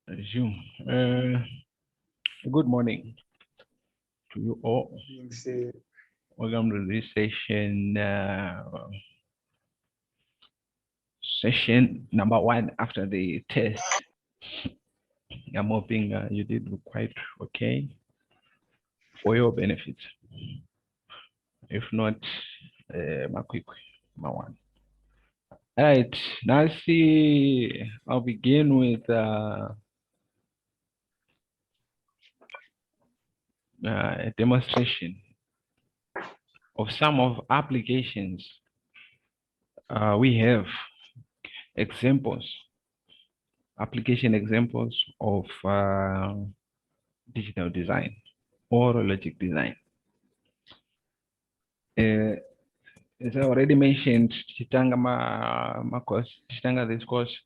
Resume. Good morning to you all. Welcome to this session number 1 after the test. I'm hoping you did quite okay for your benefit. If not, my quick, my one. All right, now see, I'll begin with a demonstration of some of applications. We have examples, application examples of digital design or logic design. As I already mentioned, this course,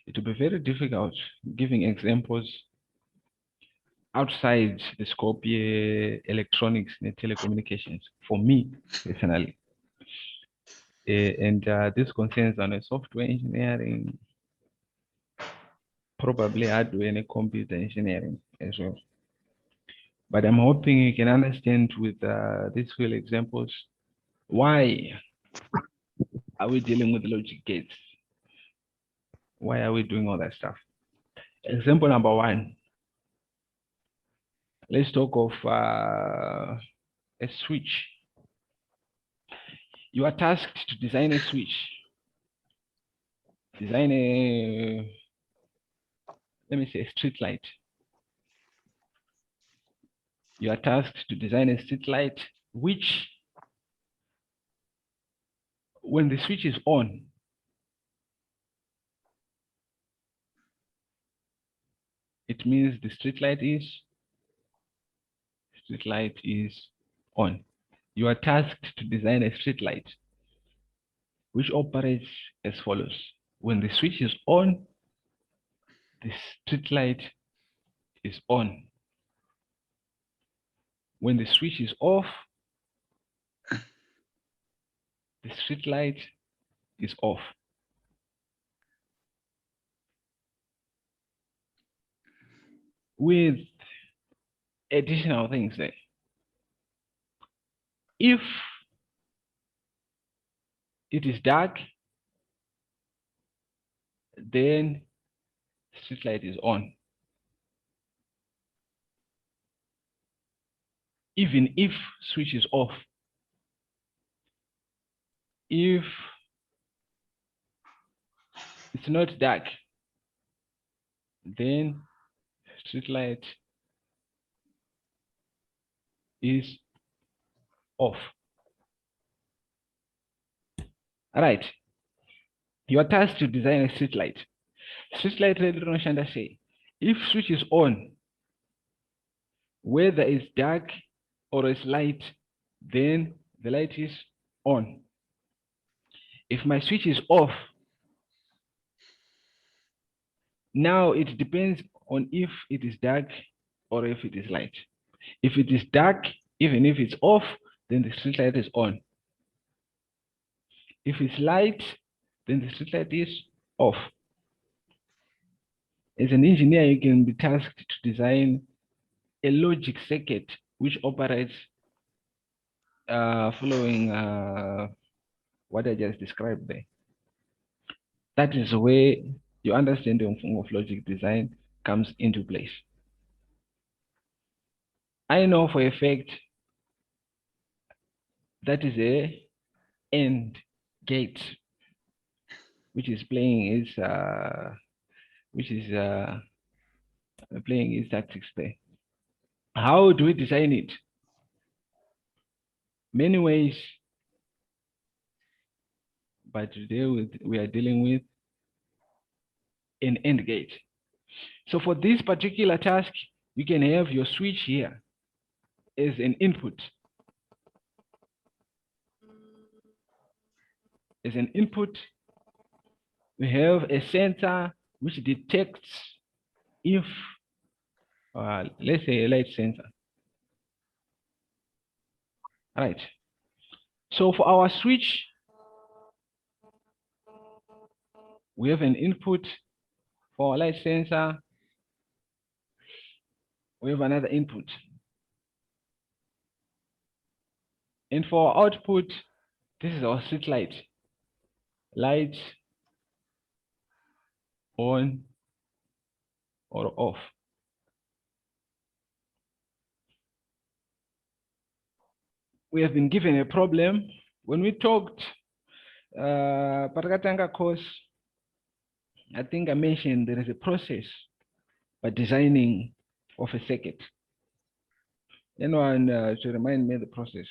it will be very difficult giving examples outside the scope of electronics and telecommunications for me personally. And this concerns on a software engineering, probably hardware and computer engineering as well. But I'm hoping you can understand with these few examples why are we dealing with logic gates? Why are we doing all that stuff? Example number 1. Let's talk of a switch. You are tasked to design a switch. Design a, let me say, a street light. You are tasked to design a street light, which when the switch is on, it means the street light is on. You are tasked to design a street light, which operates as follows. When the switch is on, the street light is on. When the switch is off, the street light is off. With additional things there. If it is dark, then street light is on. Even if switch is off. If it's not dark, then street light is off. All right. You are tasked to design a street light. Street light, if switch is on, whether it's dark or it's light, then the light is on. If my switch is off, now it depends on if it is dark or if it is light. If it is dark, even if it's off, then the street light is on. If it's light, then the street light is off. As an engineer, you can be tasked to design a logic circuit which operates following what I just described there. That is where your understanding of logic design comes into place. I know for a fact that is a AND gate, which is playing its playing its tactics there. How do we design it? Many ways, but today we are dealing with an AND gate. So for this particular task, you can have your switch here as an input. As an input, we have a sensor which detects if, let's say a light sensor. All right. So for our switch, we have an input for our light sensor we have another input. And for our output, this is our street light. Light on or off. We have been given a problem. When we talked Patakatanga course, I think I mentioned there is a process by designing of a circuit. Anyone to remind me the process?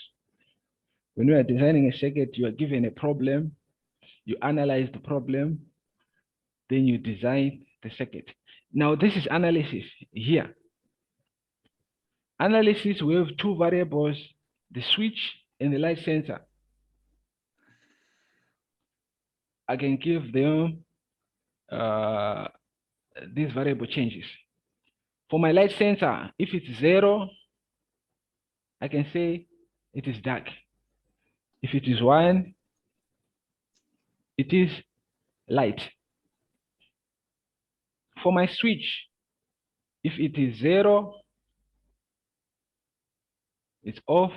When you are designing a circuit, you are given a problem, you analyze the problem, then you design the circuit. Now this is analysis here. Analysis, we have two variables, the switch and the light sensor. I can give them these variable changes. For my light sensor, if it's 0, I can say it is dark. If it is 1, it is light. For my switch, if it is 0, it's off.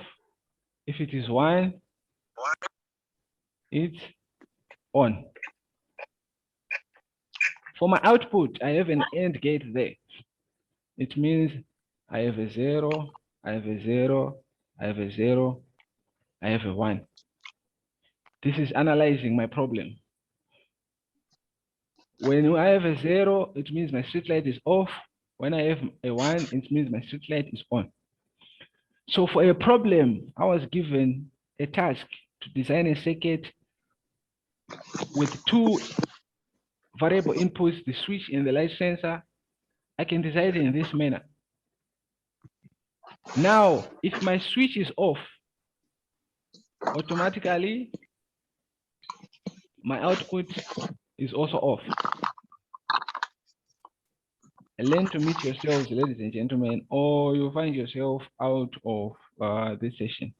If it is 1, it's on. For my output, I have an AND gate there. It means I have a 0, I have a 0, I have a 0, I have a 1. This is analyzing my problem. When I have a 0, it means my street light is off. When I have a 1, it means my street light is on. So for a problem, I was given a task to design a circuit with two variable inputs, the switch and the light sensor. I can design it in this manner. Now, if my switch is off, automatically my output is also off. Learn to meet yourselves, ladies and gentlemen, or you'll find yourself out of this session.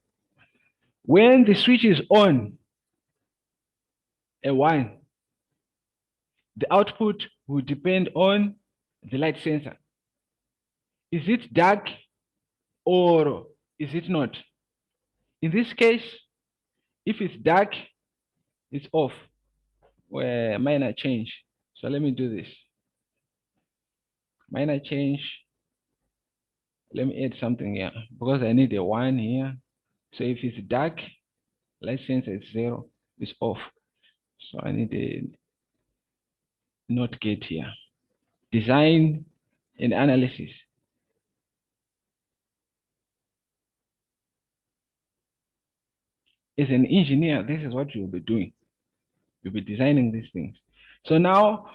When the switch is on, a 1, the output will depend on the light sensor. Is it dark or is it not? In this case, if it's dark, it's off, where minor change. So let me do this. Minor change. Let me add something here because I need a 1 here. So if it's dark, light sensor is 0, it's off. So I need a NOT gate here. Design and analysis. As an engineer, this is what you'll be doing. You'll be designing these things. So now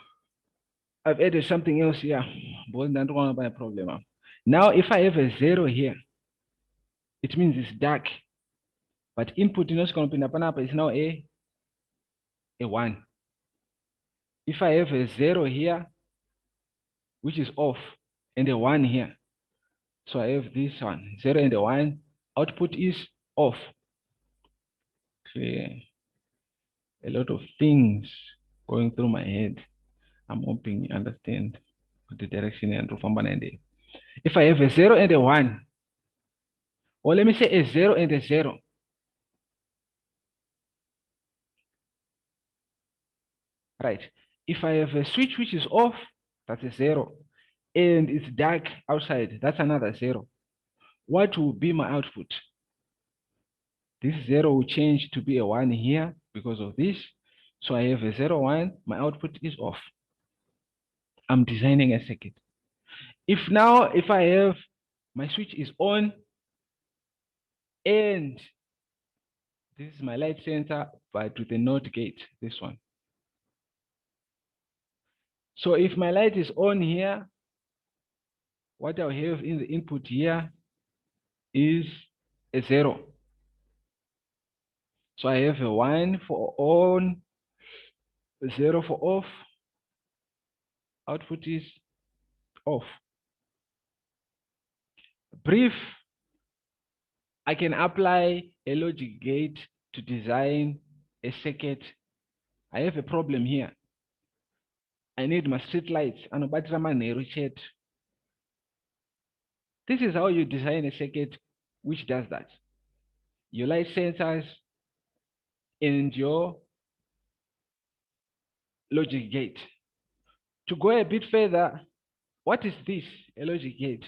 I've added something else here, but not going to be a problem. Now, if I have a 0 here, it means it's dark. But input in is now a 1. If I have a 0 here, which is off, and a 1 here, so I have this one, 0 and a 1, output is off. Okay. A lot of things going through my head. I'm hoping you understand the direction and if I have a 0 and a 1, or let me say a 0 and a 0. Right. If I have a switch which is off, that's a 0. And it's dark outside, that's another 0. What will be my output? This 0 will change to be a 1 here because of this. So I have a 0, 1, my output is off. I'm designing a circuit. If I have my switch is on and this is my light sensor, but with a NOT gate, this one. So if my light is on here, what I'll have in the input here is a 0. So I have a 1 for on, a 0 for off. Output is off. Brief, I can apply a logic gate to design a circuit. I have a problem here. I need my street lights and This is how you design a circuit which does that. Your light sensors and your logic gate. To go a bit further, what is this? A logic gate.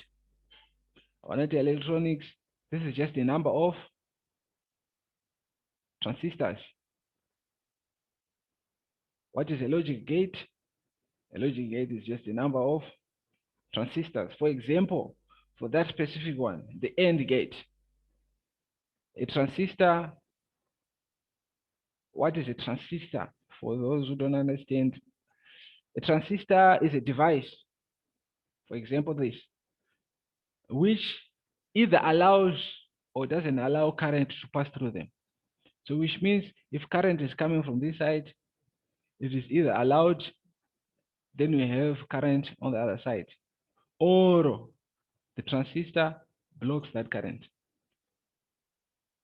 Or not electronics. This is just the number of transistors. What is a logic gate? A logic gate is just the number of transistors. For example, for that specific one, the AND gate. A transistor, what is a transistor? For those who don't understand, a transistor is a device, for example, this, which either allows or doesn't allow current to pass through them. So which means if current is coming from this side, it is either allowed, then we have current on the other side, or the transistor blocks that current.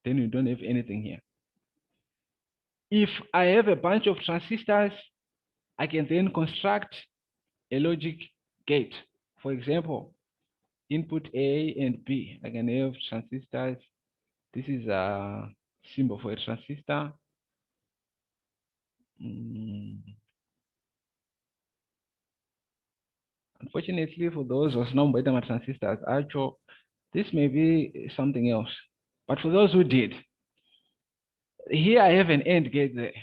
Then you don't have anything here. If I have a bunch of transistors, I can then construct a logic gate. For example, input A and B. I can have transistors. This is a symbol for a transistor. Unfortunately, for those who know better transistors, actually, this may be something else. But for those who did, here I have an AND gate there,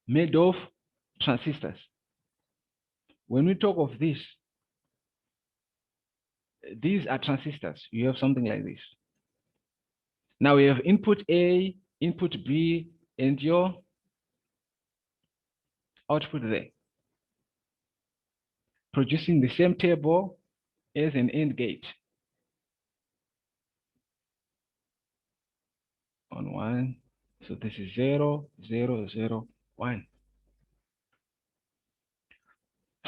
made of transistors. When we talk of this, these are transistors. You have something like this. Now we have input A, input B, and your output there, producing the same table as an AND gate. On 1, so this is 0, 0, 0, 1.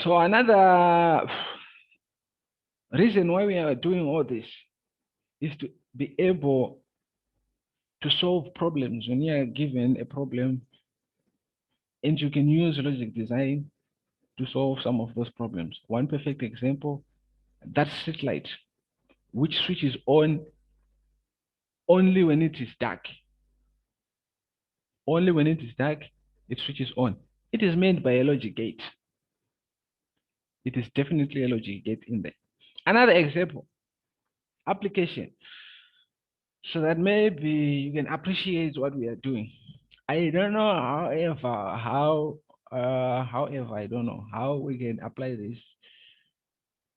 So another reason why we are doing all this is to be able to solve problems. When you are given a problem, and you can use logic design to solve some of those problems. One perfect example, that street light, which switches on only when it is dark. Only when it is dark, it switches on. It is made by a logic gate. It is definitely a logic gate in there. Another example, application, so that maybe you can appreciate what we are doing. I don't know, however, I don't know how we can apply this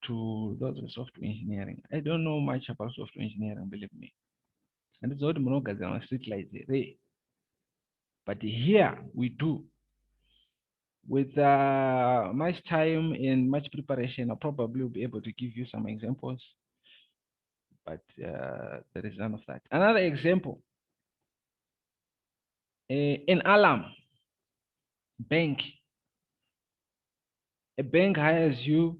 to those in software engineering. I don't know much about software engineering, believe me. And it's all the monogas on street lights there. But here we do. With much time and much preparation, I'll probably be able to give you some examples. But there is none of that. Another example, an alarm bank. A bank hires you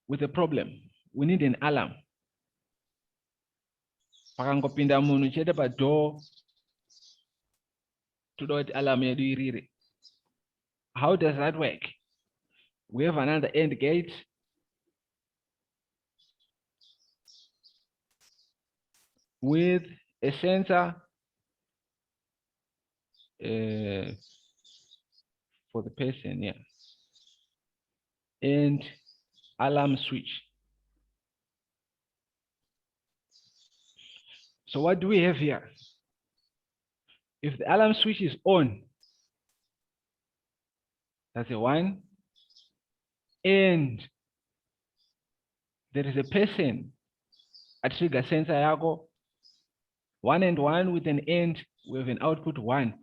with a problem. We need an alarm. Pakangopinda munhu chete padoor toda kuti alarm yedu irire. How does that work? We have another AND gate. With a sensor for the person, yeah. And alarm switch. So what do we have here? If the alarm switch is on, that's a 1. And there is a person at trigger sensor yako, 1 and 1 with an AND, we have an output 1.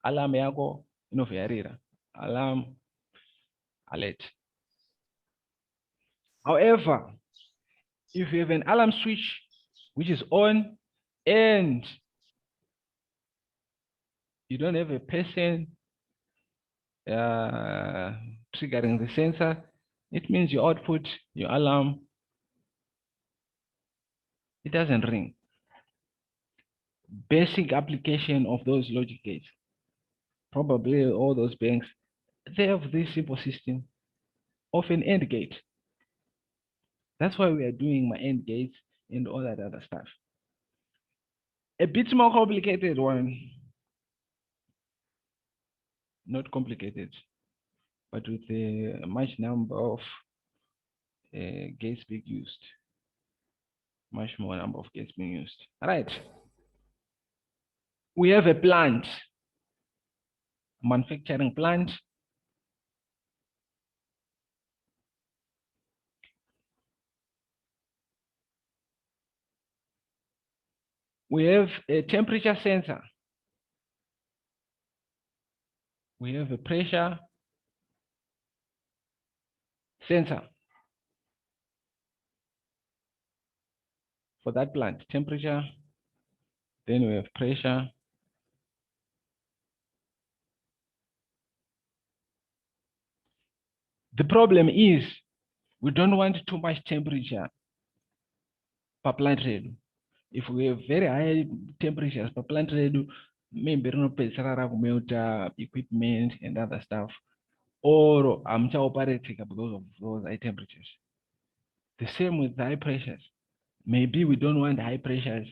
Alarm yako inovayarira. Alarm alert. However, if you have an alarm switch which is on and you don't have a person triggering the sensor, it means your output, your alarm, it doesn't ring. Basic application of those logic gates. Probably all those banks, they have this simple system of an AND gate. That's why we are doing my AND gates and all that other stuff. A bit more complicated one, not complicated, but with a much number of gates being used, much more number of gates being used. All right. We have a plant, manufacturing plant. We have a temperature sensor. We have a pressure sensor for that plant, temperature. Then we have pressure. The problem is we don't want too much temperature per plant rate. If we have very high temperatures per plant rate, maybe melt equipment and other stuff, or operating because of those high temperatures. The same with high pressures. Maybe we don't want high pressures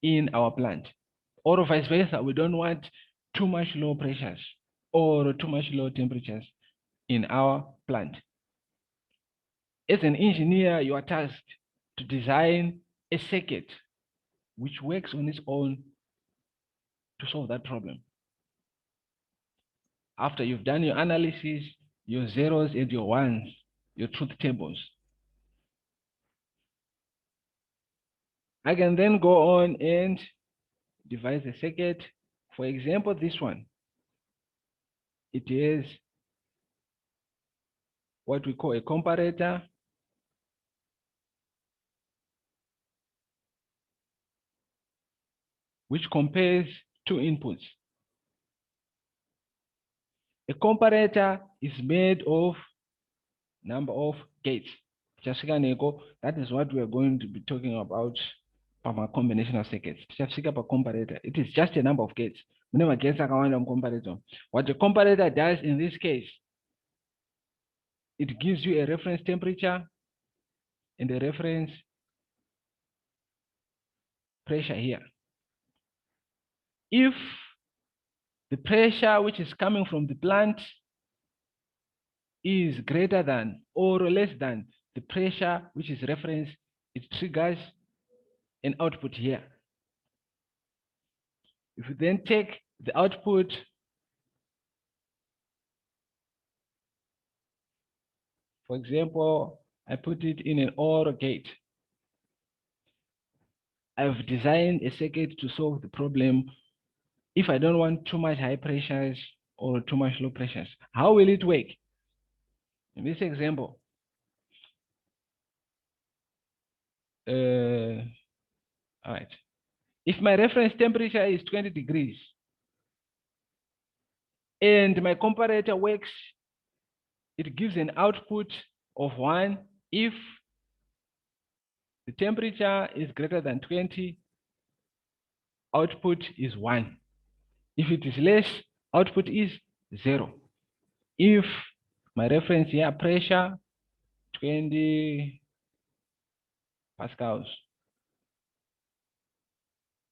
in our plant, or vice versa. We don't want too much low pressures or too much low temperatures in our plant. As an engineer, you are tasked to design a circuit which works on its own to solve that problem. After you've done your analysis, your zeros and your ones, your truth tables, I can then go on and devise a circuit. For example, this one, it is what we call a comparator. Which compares two inputs. A comparator is made of number of gates. That is what we are going to be talking about from a combinational circuits. Comparator. It is just a number of gates. What the comparator does in this case, it gives you a reference temperature and a reference pressure here. If the pressure which is coming from the plant is greater than or less than the pressure which is reference, it triggers an output here. If you then take the output for example, I put it in an OR gate. I've designed a circuit to solve the problem if I don't want too much high pressures or too much low pressures. How will it work? In this example, all right. If my reference temperature is 20 degrees and my comparator works, it gives an output of 1 if the temperature is greater than 20, output is 1. If it is less, output is 0. If my reference here, pressure, 20 pascals.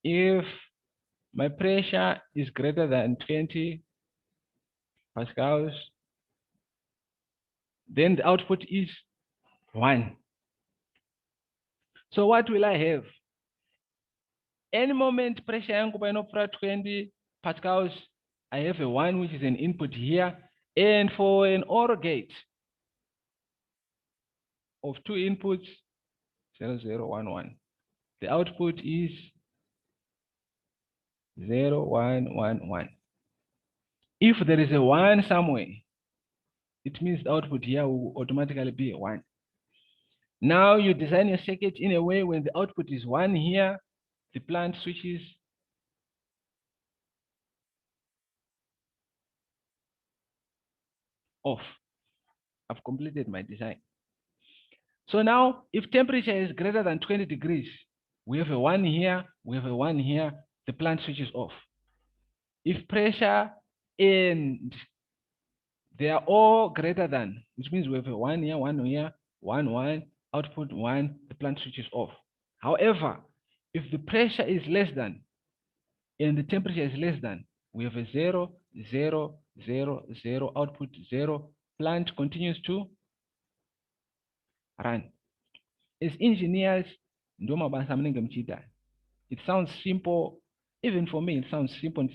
If my pressure is greater than 20 pascals, then the output is 1. So what will I have? Any moment pressure yangu painopera 20 pascals, I have a 1 which is an input here. And for an OR gate of 2 inputs, 0, 0, 1, 1. The output is 0, 1, 1, 1. If there is a 1 somewhere, it means the output here will automatically be a 1. Now you design your circuit in a way when the output is 1 here, the plant switches off. I've completed my design. So now if temperature is greater than 20 degrees, we have a 1 here, we have a 1 here, the plant switches off. If pressure and they are all greater than, which means we have a 1 here, 1 here, 1, 1, output 1, the plant switches off. However, if the pressure is less than and the temperature is less than, we have a 0, 0, 0, 0, output 0, plant continues to run. As engineers, it sounds simple. Even for me, it sounds simple.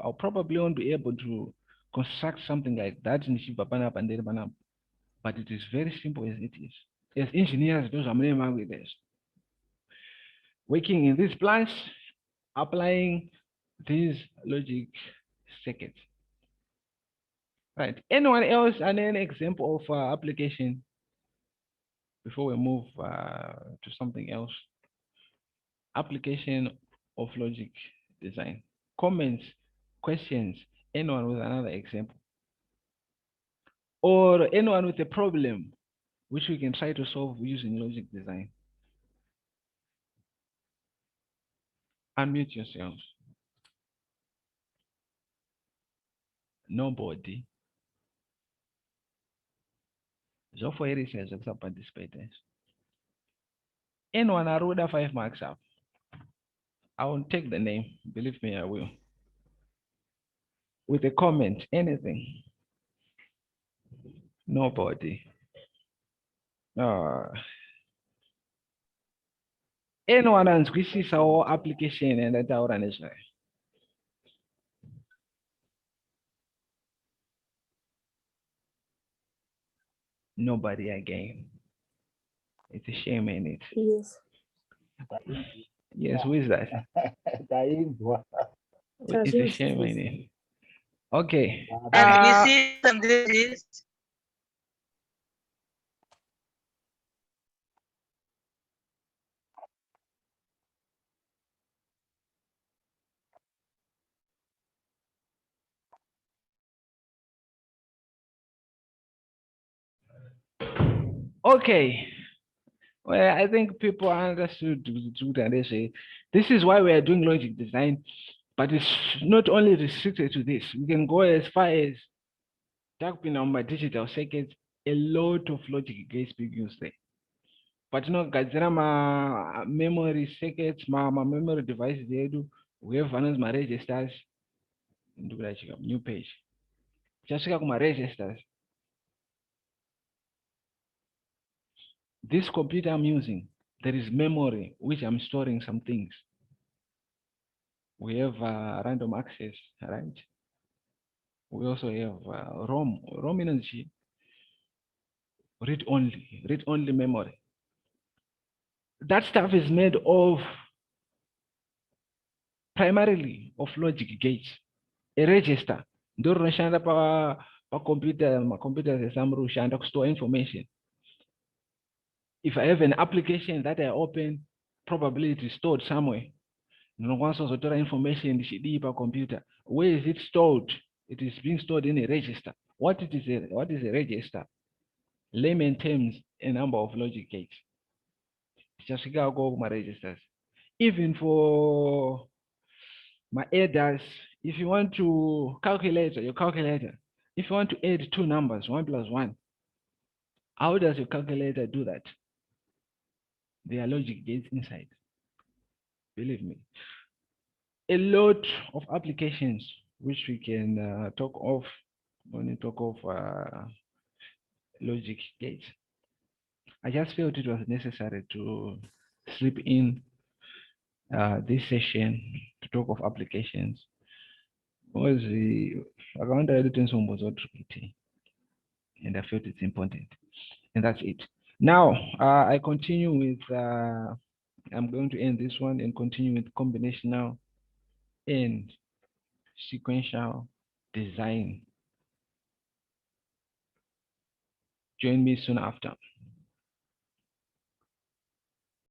I'll probably won't be able to construct something like that in but it is very simple as it is. As engineers, those are many with this. Working in these plants, applying these logic circuits. Right. Anyone else and an example of application before we move to something else? Application of logic design. Comments, questions, anyone with another example? Or anyone with a problem which we can try to solve using logic design? Unmute yourselves. Nobody. Zofo says except participators. Anyone I wrote 5 marks up. I won't take the name. Believe me, I will. With a comment, anything. Nobody. Anyone anzwisisa our application and that our Nobody again. It's a shame, ain't it? Yes. Yes, who is that? It's a shame, ain't it? Okay. And you see some digits. Okay. Well, I think people understood and they say this is why we are doing logic design, but it's not only restricted to this. We can go as far as talking about digital circuits, a lot of logic gates being used there. But my memory circuits, my memory devices, we have my registers. New page. Just my registers. This computer I'm using, there is memory which I'm storing some things. We have random access, right? We also have ROM. ROM means read only memory. That stuff is made of primarily of logic gates. A register. Ndo runashanda pa computer, my computer is rushanda to store information. If I have an application that I open, probably it is stored somewhere. Once I information in the computer. Where is it stored? It is being stored in a register. What is a register? Layman terms, a number of logic gates. Just go my registers. Even for my adders, if you want to calculate your calculator, if you want to add 2 numbers, 1 plus 1, how does your calculator do that? There are logic gates inside. Believe me. A lot of applications which we can talk of when we talk of logic gates. I just felt it was necessary to slip in this session to talk of applications. Because and I felt it's important. And that's it. Now, I continue with, I'm going to end this one and continue with combinational and sequential design. Join me soon after.